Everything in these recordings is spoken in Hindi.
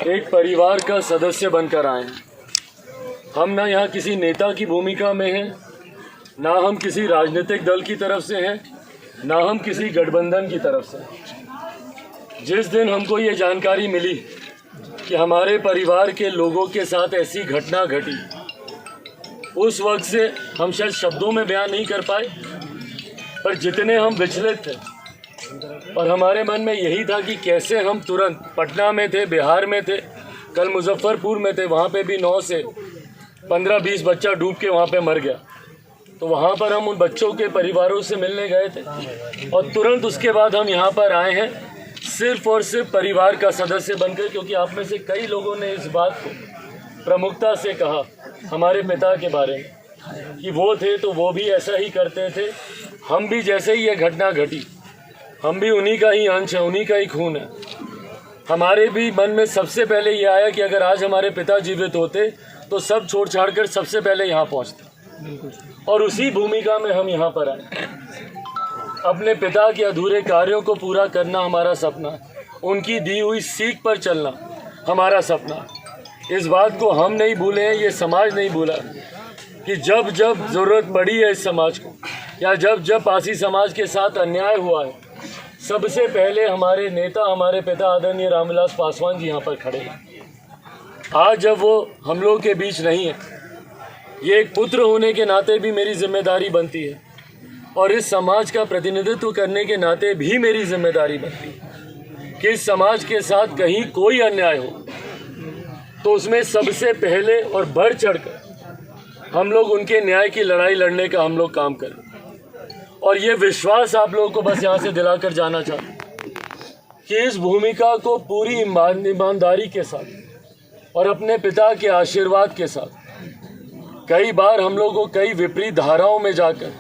एक परिवार का सदस्य बनकर आए हैं। हम ना यहाँ किसी नेता की भूमिका में हैं, ना हम किसी राजनीतिक दल की तरफ से हैं, ना हम किसी गठबंधन की तरफ से। जिस दिन हमको ये जानकारी मिली कि हमारे परिवार के लोगों के साथ ऐसी घटना घटी, उस वक्त से हम शायद शब्दों में बयान नहीं कर पाए, पर जितने हम विचलित थे और हमारे मन में यही था कि कैसे हम तुरंत, पटना में थे, बिहार में थे, कल मुजफ्फरपुर में थे, वहाँ पे भी 9 से 15-20 बच्चा डूब के वहाँ पे मर गया। तो वहाँ पर हम उन बच्चों के परिवारों से मिलने गए थे और तुरंत उसके बाद हम यहाँ पर आए हैं सिर्फ और सिर्फ परिवार का सदस्य बनकर, क्योंकि आप में से कई लोगों ने इस बात को प्रमुखता से कहा हमारे पिता के बारे में कि वो थे तो वो भी ऐसा ही करते थे। हम भी जैसे ही ये घटना घटी, हम भी उन्हीं का ही अंश है, उन्हीं का ही खून है। हमारे भी मन में सबसे पहले ये आया कि अगर आज हमारे पिता जीवित होते तो सब छोड़ छाड़ कर सबसे पहले यहाँ पहुँचते, और उसी भूमिका में हम यहाँ पर आए। अपने पिता के अधूरे कार्यों को पूरा करना हमारा सपना है, उनकी दी हुई सीख पर चलना हमारा सपना है। इस बात को हम नहीं भूले हैं, ये समाज नहीं भूला कि जब जब ज़रूरत पड़ी है इस समाज को, या जब जब पासी समाज के साथ अन्याय हुआ है, सबसे पहले हमारे नेता, हमारे पिता आदरणीय रामविलास पासवान जी यहाँ पर खड़े हैं। आज जब वो हम लोग के बीच नहीं है, ये एक पुत्र होने के नाते भी मेरी जिम्मेदारी बनती है और इस समाज का प्रतिनिधित्व करने के नाते भी मेरी जिम्मेदारी बनती है कि इस समाज के साथ कहीं कोई अन्याय हो तो उसमें सबसे पहले और बढ़ चढ़कर हम लोग उनके न्याय की लड़ाई लड़ने का हम लोग काम करें। और ये विश्वास आप लोगों को बस यहाँ से दिलाकर जाना चाहता हूँ कि इस भूमिका को पूरी ईमानदारी के साथ और अपने पिता के आशीर्वाद के साथ, कई बार हम लोगों को कई विपरीत धाराओं में जाकर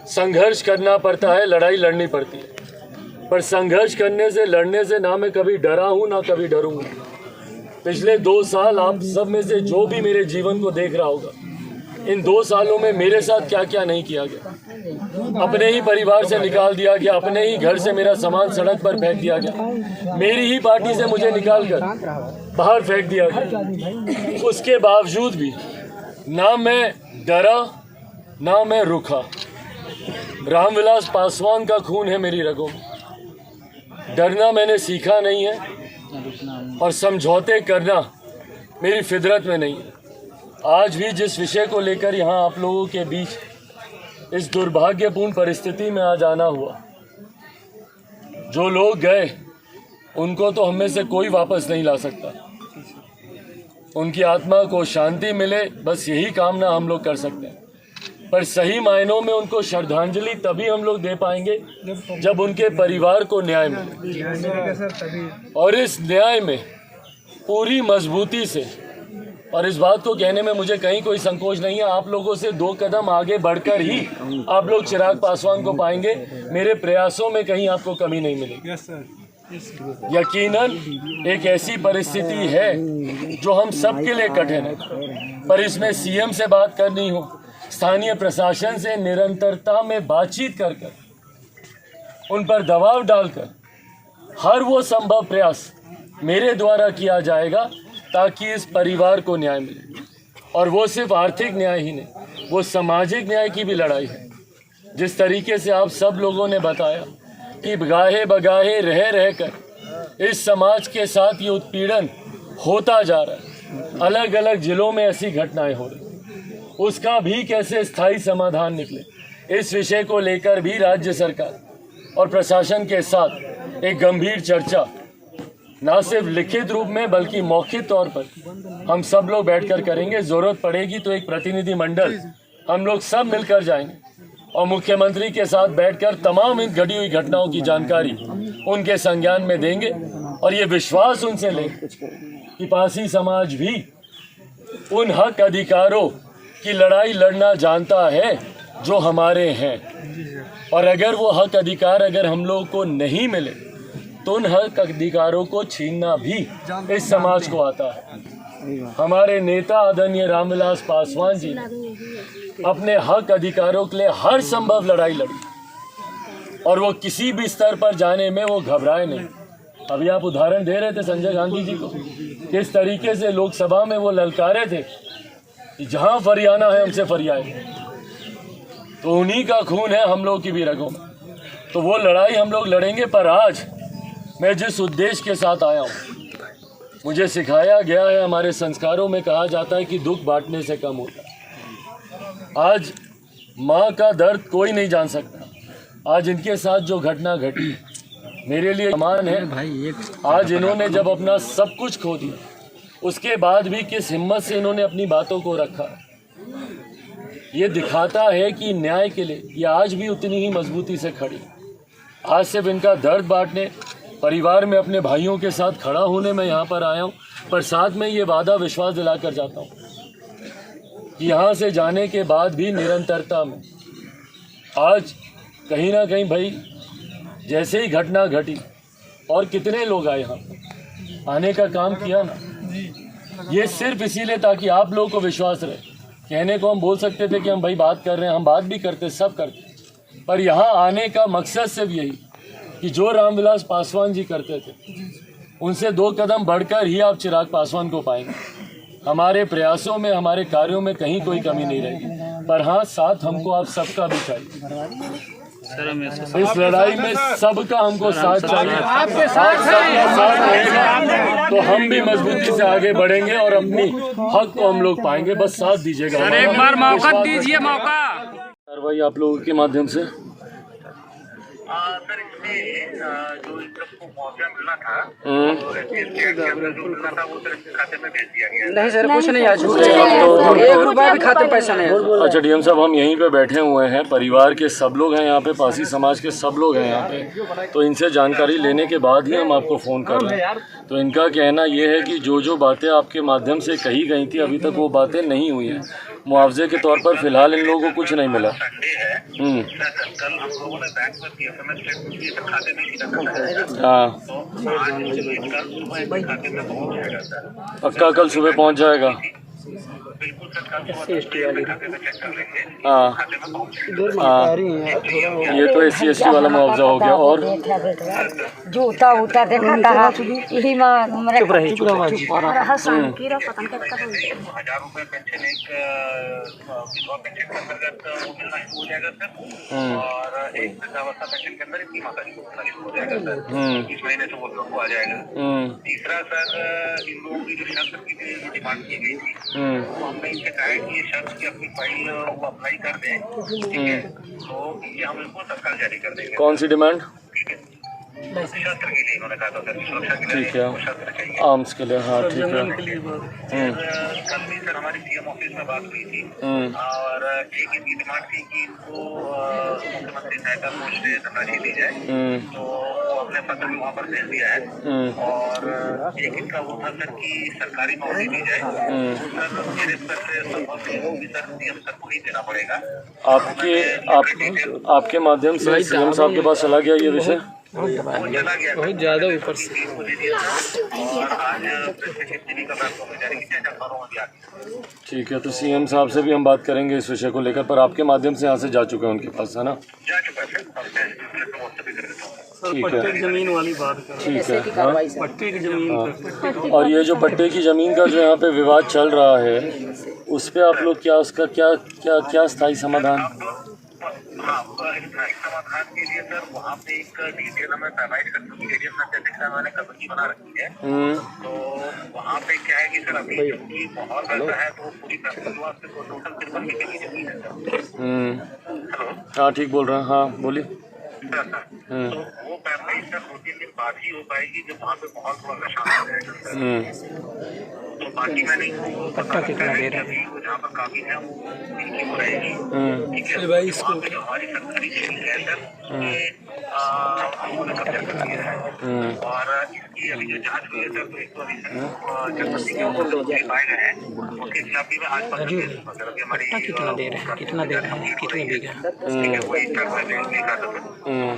संघर्ष करना पड़ता है, लड़ाई लड़नी पड़ती है, पर संघर्ष करने से, लड़ने से ना मैं कभी डरा हूँ ना कभी डरूंगा। पिछले 2 साल आप सब में से जो भी मेरे जीवन को देख रहा होगा, इन 2 सालों में मेरे साथ क्या क्या नहीं किया गया। अपने ही परिवार से निकाल दिया गया, अपने ही घर से मेरा सामान सड़क पर फेंक दिया गया, मेरी ही पार्टी से मुझे निकाल कर बाहर फेंक दिया गया। उसके बावजूद भी ना मैं डरा ना मैं रुका। रामविलास पासवान का खून है मेरी रगों में, डरना मैंने सीखा नहीं है और समझौते करना मेरी फितरत में नहीं है। आज भी जिस विषय को लेकर यहाँ आप लोगों के बीच इस दुर्भाग्यपूर्ण परिस्थिति में आज आना हुआ, जो लोग गए उनको तो हम में से कोई वापस नहीं ला सकता। उनकी आत्मा को शांति मिले, बस यही कामना हम लोग कर सकते हैं। पर सही मायनों में उनको श्रद्धांजलि तभी हम लोग दे पाएंगे जब उनके परिवार को न्याय मिले, और इस न्याय में पूरी मजबूती से, और इस बात को कहने में मुझे कहीं कोई संकोच नहीं है, आप लोगों से 2 कदम आगे बढ़कर ही आप लोग चिराग पासवान को पाएंगे। मेरे प्रयासों में कहीं आपको कमी नहीं मिलेगी। यकीनन एक ऐसी परिस्थिति है जो हम सबके लिए कठिन है, पर इसमें सीएम से बात करनी हो, स्थानीय प्रशासन से निरंतरता में बातचीत कर उन पर दबाव डालकर हर वो संभव प्रयास मेरे द्वारा किया जाएगा ताकि इस परिवार को न्याय मिले। और वो सिर्फ आर्थिक न्याय ही नहीं, वो सामाजिक न्याय की भी लड़ाई है। जिस तरीके से आप सब लोगों ने बताया कि गाहे बगाहे रह रहकर इस समाज के साथ ये उत्पीड़न होता जा रहा है, अलग अलग जिलों में ऐसी घटनाएं हो रही, उसका भी कैसे स्थायी समाधान निकले, इस विषय को लेकर भी राज्य सरकार और प्रशासन के साथ एक गंभीर चर्चा ना सिर्फ लिखित रूप में बल्कि मौखिक तौर पर हम सब लोग बैठकर करेंगे। ज़रूरत पड़ेगी तो एक प्रतिनिधि मंडल हम लोग सब मिलकर जाएंगे और मुख्यमंत्री के साथ बैठकर तमाम इन घटी हुई घटनाओं की जानकारी उनके संज्ञान में देंगे और ये विश्वास उनसे लेंगे कि पासी समाज भी उन हक अधिकारों की लड़ाई लड़ना जानता है जो हमारे हैं, और अगर वो हक अधिकार अगर हम लोग को नहीं मिले तो उन हक अधिकारों को छीनना भी इस समाज को आता है। हमारे नेता आदरणीय रामविलास पासवान जी ने अपने हक अधिकारों के लिए हर संभव लड़ाई लड़ी और वो किसी भी स्तर पर जाने में वो घबराए नहीं। अभी आप उदाहरण दे रहे थे संजय गांधी जी को, किस तरीके से लोकसभा में वो ललकारे थे कि जहां फरियाना है हमसे फरियाए। तो उन्हीं का खून है हम लोग की भी रगों में, तो वो लड़ाई हम लोग लड़ेंगे। पर आज मैं जिस उद्देश्य के साथ आया हूँ, मुझे सिखाया गया है, हमारे संस्कारों में कहा जाता है कि दुख बांटने से कम होता है। आज माँ का दर्द कोई नहीं जान सकता। आज इनके साथ जो घटना घटी मेरे लिए समान है। आज इन्होंने जब अपना सब कुछ खो दिया, उसके बाद भी किस हिम्मत से इन्होंने अपनी बातों को रखा, ये दिखाता है कि न्याय के लिए ये आज भी उतनी ही मजबूती से खड़ी। आज सिर्फ इनका दर्द बांटने, परिवार में अपने भाइयों के साथ खड़ा होने में यहाँ पर आया हूँ, पर साथ में ये वादा विश्वास दिलाकर जाता हूँ कि यहाँ से जाने के बाद भी निरंतरता में आज कहीं ना कहीं भाई जैसे ही घटना घटी और कितने लोग आए यहाँ आने का काम किया ना, ये सिर्फ इसीलिए ताकि आप लोगों को विश्वास रहे। कहने को हम बोल सकते थे कि हम भाई बात कर रहे हैं, हम बात भी करते, सब करते, पर यहाँ आने का मकसद सिर्फ यही कि जो रामविलास पासवान जी करते थे उनसे 2 कदम बढ़कर ही आप चिराग पासवान को पाएंगे। हमारे प्रयासों में, हमारे कार्यों में कहीं कोई कमी नहीं रहेगी, पर हाँ साथ हमको आप सबका भी चाहिए। इस लड़ाई में सबका हमको साथ चाहिए। आपके साथ रहेगा तो हम भी मजबूती से आगे बढ़ेंगे और अपनी हक को हम लोग पाएंगे। बस साथ दीजिएगा, एक बार मौका दीजिए। मौका कार्रवाई आप लोगों के माध्यम से। सर इसमें जो इस सबको मुआवजा मिलना था, जो मिलना था वो सर इसके खाते में भेज दिया गया। नहीं सर, कुछ नहीं, आज 1 रुपया भी खाते में पैसा नहीं है। अच्छा डीएम साहब, हम यहीं पे बैठे हुए हैं, परिवार के सब लोग हैं यहाँ पे, पासी समाज के सब लोग हैं यहाँ पे, तो इनसे जानकारी लेने के बाद ही हम आपको फ़ोन कर रहे हैं। तो इनका कहना ये है कि जो बातें आपके माध्यम से कही गई थी अभी तक वो बातें नहीं हुई हैं। मुआवजे के तौर पर फिलहाल इन लोगों को कुछ नहीं मिला। संडे है, कल हम लोगों ने बैंक में PSMS चेक खाते में सीधा करना है। हाँ, तो आज कल सुबह खाते में पहुँच जाएगा सर। पक्का कल सुबह पहुँच जाएगा। बिल्कुल सर, कल सुबह खाते में चेक कर लेंगे, हाँ खाते में पहुँच जाएगा। हाँ, ये तो SC/ST वाला मुआवजा हो गया। और जूता उता देखा था यही में चुप रही, चुप रही। 1000 रुपए पेंशन एक विधवा पेंशन के अंतर्गत वो मिलना शुरू हो जाएगा सर, और एक वृद्धावस्था पेंशन के अंदर इनकी माता जी को मिलना शुरू हो जाएगा सर। इस महीने से वो लोग को आ जाएगा। तीसरा सर, इन लोगों की जो शर्त की डिमांड की गई थी, तो हमने इनसे कहा है कि ये शर्त की अपनी फाइल वो अप्लाई कर दें, ठीक है, तो ये हम इनको तत्काल जारी कर देंगे। कौन सी डिमांड? ठीक है, शस्त्र के लिए उन्होंने कहा था सर, सुरक्षा के लिए ठीक है, शस्त्र चाहिए, आर्म्स के लिए। हाँ ठीक है। कल भी सर हमारी CM ऑफिस में बात हुई थी, और एक इनकी डिमांड थी कि इनको मुख्यमंत्री सहायता कोष से धनराशि दी जाए, तो वो अपने पत्र में वहाँ पर भेज दिया है। और एक इनका वो था सर कि सरकारी नौकरी दी जाए, तो सर मेरे स्तर से संभव नहीं होगी सर, CM सर को ही देना पड़ेगा। आपके माध्यम से CM साहब के पास चला गया ये विषय? वो चला गया बहुत ज्यादा ऊपर से। और आज का जारी किया। ठीक है, तो CM साहब से भी हम बात करेंगे इस विषय को लेकर, पर आपके माध्यम से यहाँ से जा चुके हैं उनके पास, है ना? जा चुका है सर, ठीक है, जमीन वाली बात कर, ठीक है। हाँ, पट्टे की जमीन। हाँ। और ये जो पट्टे की ज़मीन का जो यहाँ पे विवाद चल रहा है, उस पे आप लोग क्या, उसका क्या स्थायी समाधान? हाँ, स्थायी समाधान के लिए सर वहाँ पे एक डिटेल हमें प्रोवाइड कर चुकी है, मैंने कमेटी बना रखी है। तो वहाँ पे क्या है कि सर अभी क्योंकि माहौल ऐसा है तो पूरी वास्ते को टोटल 53 बीघे की जमीन है सर। हाँ ठीक बोल रहे हैं, हाँ बोलिए। तो वो पैरवाई सर 2-3 दिन बाद ही हो पाएगी जब वहाँ पे माहौल थोड़ा सा शांत रहेगा। तो बाकी मैंने पता कितना दे रहा है वो जहाँ पर काफी है वो इनकी हो रहेगी, ठीक है। भाई इसको जो हमारी सरकारी जमीन है सर, ये उन्होंने कब्जा कर लिया है, और इसकी अभी जो जांच हुई है सर, तो एक तो अभी जनपति के ऊपर पाए गए हैं, उसके खिलाफ भी मैं आज हमारी कितना दे रहे हैं, कितना दे रहे हैं, कितने बीघा, ठीक है, वही नहीं कर सकते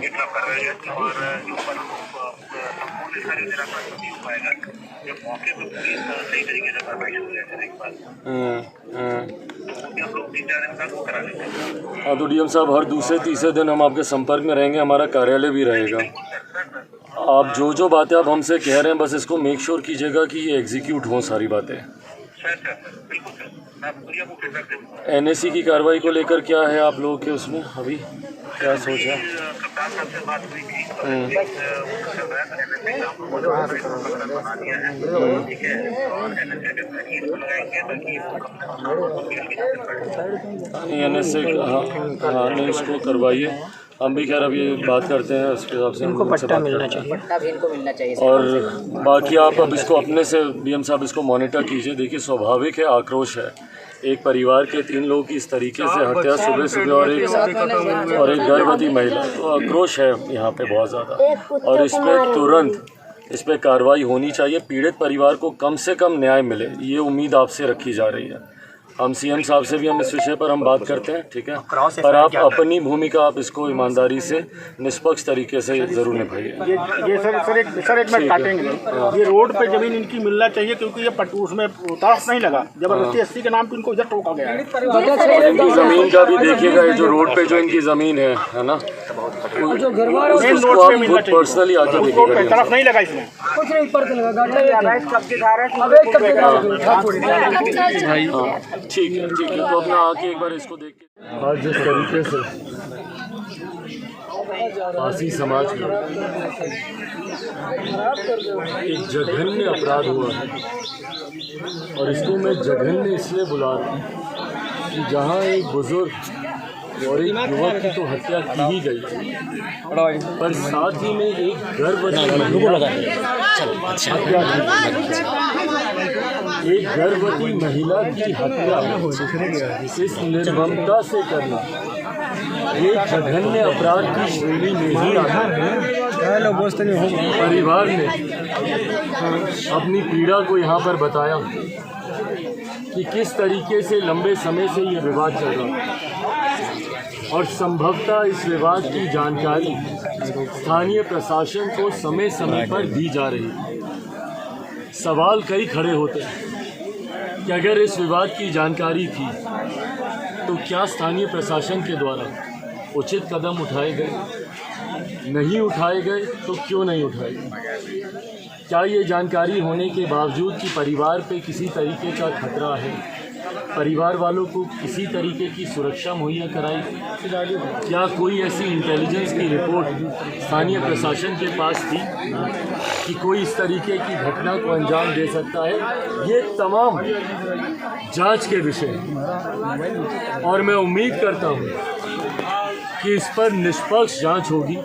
एक लाख कर रहे हैं। और जो संपूर्ण इसका जो निराकरण नहीं हो पाएगा जब मौके पर पूरी सही तरीके से कार्रवाई हो जाए एक बार, हम लोग 3-4 दिन तक वो करा लेते हैं। हाँ, तो डीएम साहब हर दूसरे तीसरे दिन हम आपके संपर्क में रहेंगे, हमारा कार्यालय भी रहेगा। आप जो बातें आप हमसे कह रहे हैं बस इसको मेक श्योर कीजिएगा कि ये एग्जीक्यूट हों सारी बातें। सर बिल्कुल सर, मैं पूरी आपको फीडबैक दे दूँगा। एनएससी की कार्रवाई को लेकर क्या है आप लोगों के उसमें अभी क्या सोच है? कप्तान साहब से बात हुई थी, चल रहा है एनएसए का आपको बना दिया है, ठीक है, और एनएसए के तहरीर को लगाएंगे ताकि एनएसए हाँ नहीं इसको करवाइए। हम भी खैर अभी बात करते हैं उसके हिसाब से इनको पट्टा मिलना चाहिए। और बाकी आप अब इसको अपने से बीएम साहब इसको मॉनिटर कीजिए। देखिए स्वाभाविक है, आक्रोश है, एक परिवार के 3 लोगों की इस तरीके से हत्या सुबह सुबह और एक गर्भवती महिला, तो आक्रोश है यहाँ पे बहुत ज़्यादा और इस पर तुरंत इस पर कार्रवाई होनी चाहिए। पीड़ित परिवार को कम से कम न्याय मिले, ये उम्मीद आपसे रखी जा रही है। हम सीएम साहब से भी हम इस विषय पर हम बात करते हैं, ठीक है, पर आप अपनी भूमिका आप इसको ईमानदारी से निष्पक्ष तरीके से ज़रूर निभाइए। ये सर एक मिनट काटेंगे, ये रोड पे जमीन इनकी मिलना चाहिए क्योंकि ये उसमें उतार नहीं लगा, जबरदस्ती एससी के नाम पे इनको इधर टोका गया है। इनकी ज़मीन का भी देखिएगा, ये जो रोड पे जो इनकी ज़मीन है ना, उसको आप खुद पर्सनली आके देखिएगा। तरफ नहीं लगा इसमें, ठीक है तो अपना आके एक बार इसको देख के। आज जिस तरीके से फांसी समाज में एक जघन्य अपराध हुआ है और इसको मैं जघन्य इसलिए बुला रहा हूँ कि जहाँ एक बुजुर्ग और एक युवक की तो हत्या की ही गई, पर साथ ही में एक गर्भवती महिला की हत्या इस निर्ममता से करना ये जघन्य अपराध की श्रेणी में ही आता है। परिवार ने अपनी पीड़ा को यहाँ पर बताया कि किस तरीके से लंबे समय से ये विवाद चल रहा है और संभवतः इस विवाद की जानकारी स्थानीय प्रशासन को समय समय पर दी जा रही है। सवाल कई खड़े होते हैं कि अगर इस विवाद की जानकारी थी तो क्या स्थानीय प्रशासन के द्वारा उचित कदम उठाए गए? नहीं उठाए गए तो क्यों नहीं उठाए गए? क्या ये जानकारी होने के बावजूद कि परिवार पे किसी तरीके का खतरा है, परिवार वालों को किसी तरीके की सुरक्षा मुहैया कराई? क्या कोई ऐसी इंटेलिजेंस की रिपोर्ट स्थानीय प्रशासन के पास थी कि कोई इस तरीके की घटना को अंजाम दे सकता है? ये तमाम जांच के विषय और मैं उम्मीद करता हूँ कि इस पर निष्पक्ष जांच होगी।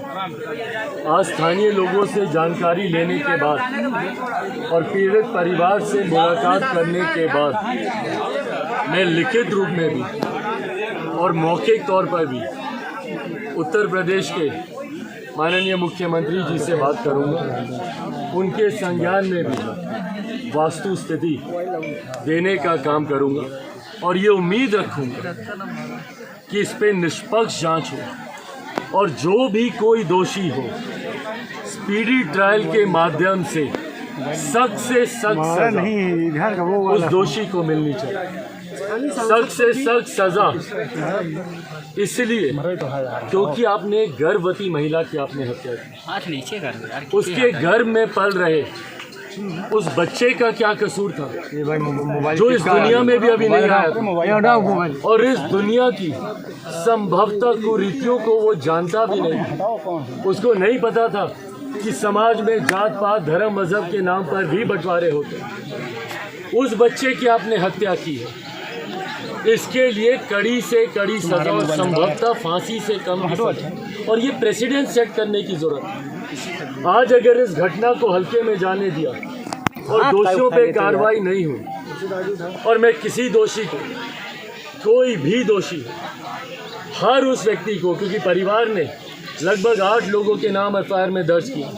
आज स्थानीय लोगों से जानकारी लेने के बाद और पीड़ित परिवार से मुलाकात करने के बाद मैं लिखित रूप में भी और मौखिक तौर पर भी उत्तर प्रदेश के माननीय मुख्यमंत्री जी से बात करूंगा, उनके संज्ञान में भी वास्तु स्थिति देने का काम करूंगा और ये उम्मीद रखूंगा कि इस पे निष्पक्ष जांच हो और जो भी कोई दोषी हो स्पीडी ट्रायल के माध्यम से सख्त से सख्त सजा उस दोषी को मिलनी चाहिए। सख्त से सख्त सजा इसलिए क्योंकि आपने एक गर्भवती महिला की आपने हत्या की, उसके गर्भ में पल रहे उस बच्चे का क्या कसूर था जो इस दुनिया में भी अभी नहीं आया था और इस दुनिया की संभवतः कुरीतियों को वो जानता भी नहीं। उसको नहीं पता था कि समाज में जात पात धर्म मजहब के नाम पर भी बंटवारे होते। उस बच्चे की आपने हत्या की है, इसके लिए कड़ी से कड़ी सजा और संभवतः फांसी से कम की सजा और ये प्रेसिडेंट सेट करने की जरूरत है। आज अगर इस घटना को हल्के में जाने दिया और दोषियों पे कार्रवाई नहीं हुई और मैं किसी दोषी को, कोई भी दोषी हर उस व्यक्ति को, क्योंकि परिवार ने लगभग 8 लोगों के नाम एफआईआर में दर्ज किया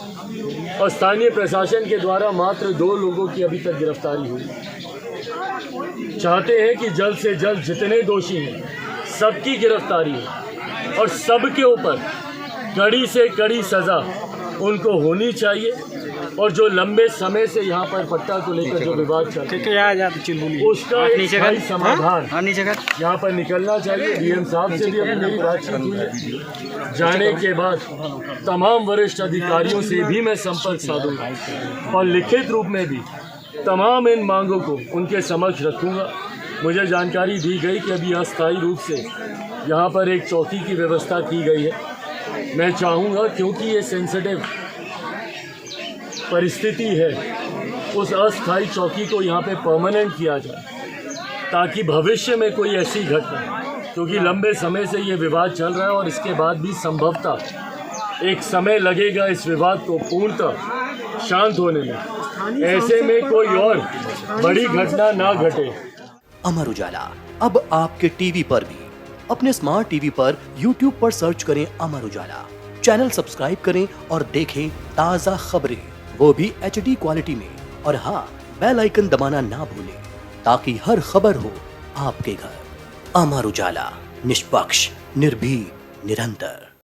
और स्थानीय प्रशासन के द्वारा मात्र 2 लोगों की अभी तक गिरफ्तारी हुई। चाहते हैं कि जल्द से जल्द जितने दोषी हैं सबकी गिरफ्तारी हो और सबके ऊपर कड़ी से कड़ी सज़ा उनको होनी चाहिए और जो लंबे समय से यहाँ पर पट्टा को लेकर जो विवाद चल रहा है उसका एक स्थायी समाधान यहाँ पर निकलना चाहिए। डीएम साहब से भी अभी मेरी बातचीत हुई है। जाने के बाद तमाम वरिष्ठ अधिकारियों से भी मैं संपर्क साधूंगा और लिखित रूप में भी तमाम इन मांगों को उनके समक्ष रखूंगा। मुझे जानकारी दी गई कि अभी अस्थायी रूप से यहाँ पर एक चौकी की व्यवस्था की गई है। मैं चाहूँगा क्योंकि ये सेंसिटिव परिस्थिति है, उस अस्थायी चौकी को यहाँ पे परमानेंट किया जाए ताकि भविष्य में कोई ऐसी घटना, क्योंकि लंबे समय से ये विवाद चल रहा है और इसके बाद भी संभवतः एक समय लगेगा इस विवाद को पूर्णतः शांत होने में। ऐसे में कोई और बड़ी घटना ना घटे। अमर उजाला अब आपके टीवी पर भी। अपने स्मार्ट टीवी पर YouTube पर सर्च करें अमर उजाला, चैनल सब्सक्राइब करें और देखें ताज़ा खबरें, वो भी HD क्वालिटी में। और हाँ, बेल आइकन दबाना ना भूलें ताकि हर खबर हो आपके घर। अमर उजाला, निष्पक्ष, निर्भीक, निरंतर।